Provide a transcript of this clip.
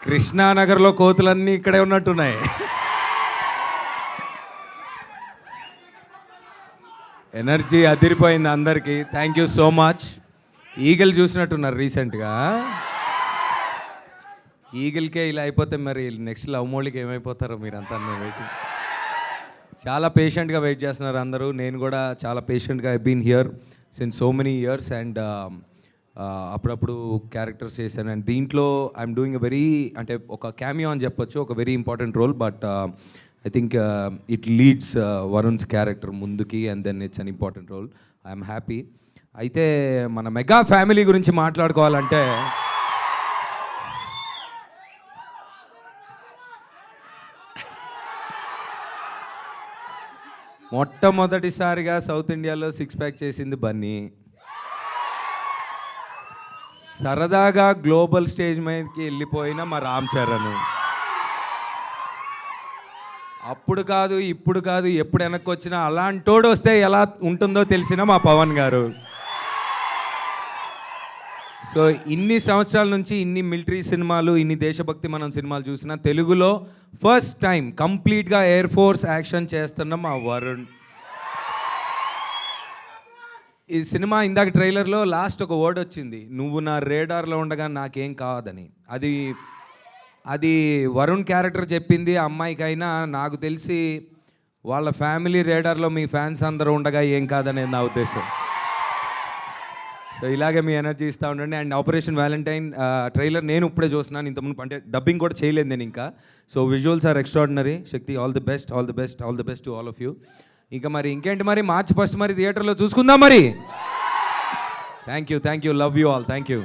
కృష్ణానగర్లో కోతులన్నీ ఇక్కడే ఉన్నట్టున్నాయి. ఎనర్జీ అదిరిపోయింది అందరికీ. Thank you so much. Eagle చూసినట్టున్నారు రీసెంట్గా. ఈగల్కే ఇలా అయిపోతే మరి నెక్స్ట్ లవ్ మోళికి ఏమైపోతారో మీరంతా. వెయిటింగ్, చాలా పేషెంట్గా వెయిట్ చేస్తున్నారు అందరూ. నేను కూడా చాలా పేషెంట్గా I been here since so many years and అప్పుడప్పుడు క్యారెక్టర్స్ చేశాను. అండ్ దీంట్లో ఐఎమ్ డూయింగ్ ఎ వెరీ, అంటే ఒక క్యామియో అని చెప్పొచ్చు, ఒక very important role. But I think it leads Varun's character ముందుకి and then it's an important role. I'm happy. అయితే మన మెగా ఫ్యామిలీ గురించి మాట్లాడుకోవాలంటే మొట్టమొదటిసారిగా సౌత్ ఇండియాలో 6 ప్యాక్ చేసింది బన్నీ. సరదాగా గ్లోబల్ స్టేజ్ మీదకి వెళ్ళిపోయిన మా రామ్ చరణ్. అప్పుడు కాదు, ఇప్పుడు కాదు, ఎప్పుడు వెనక్కి వచ్చినా అలాంటోడు వస్తే ఎలా ఉంటుందో తెలిసిన మా పవన్ గారు. సో ఇన్ని సంవత్సరాల నుంచి ఇన్ని మిలిటరీ సినిమాలు, ఇన్ని దేశభక్తి మనం సినిమాలు చూసినా తెలుగులో ఫస్ట్ టైం కంప్లీట్గా ఎయిర్ ఫోర్స్ యాక్షన్ చేస్తున్న మా వరుణ్. ఈ సినిమా ఇందాక ట్రైలర్లో లాస్ట్ ఒక వర్డ్ వచ్చింది, నువ్వు నా రేడార్లో ఉండగా నాకేం కాదని. అది వరుణ్ క్యారెక్టర్ చెప్పింది. అమ్మాయికైనా నాకు తెలిసి వాళ్ళ ఫ్యామిలీ రేడార్లో మీ ఫ్యాన్స్ అందరూ ఉండగా ఏం కాదనేది నా ఉద్దేశం. సో ఇలాగే మీ ఎనర్జీ ఇస్తూ ఉండండి. అండ్ ఆపరేషన్ వ్యాలంటైన్ ట్రైలర్ నేను ఇప్పుడే చూస్తున్నాను, ఇంతకుముందు అంటే డబ్బింగ్ కూడా చేయలేదు నేను ఇంకా. So visuals are extraordinary. Shakti, all the best, all the best, all the best to all of you. ఇంకా మరి ఇంకేంటి మరి, March 1 మరి థియేటర్లో చూసుకుందాం మరి. Thank you, love you all, thank you.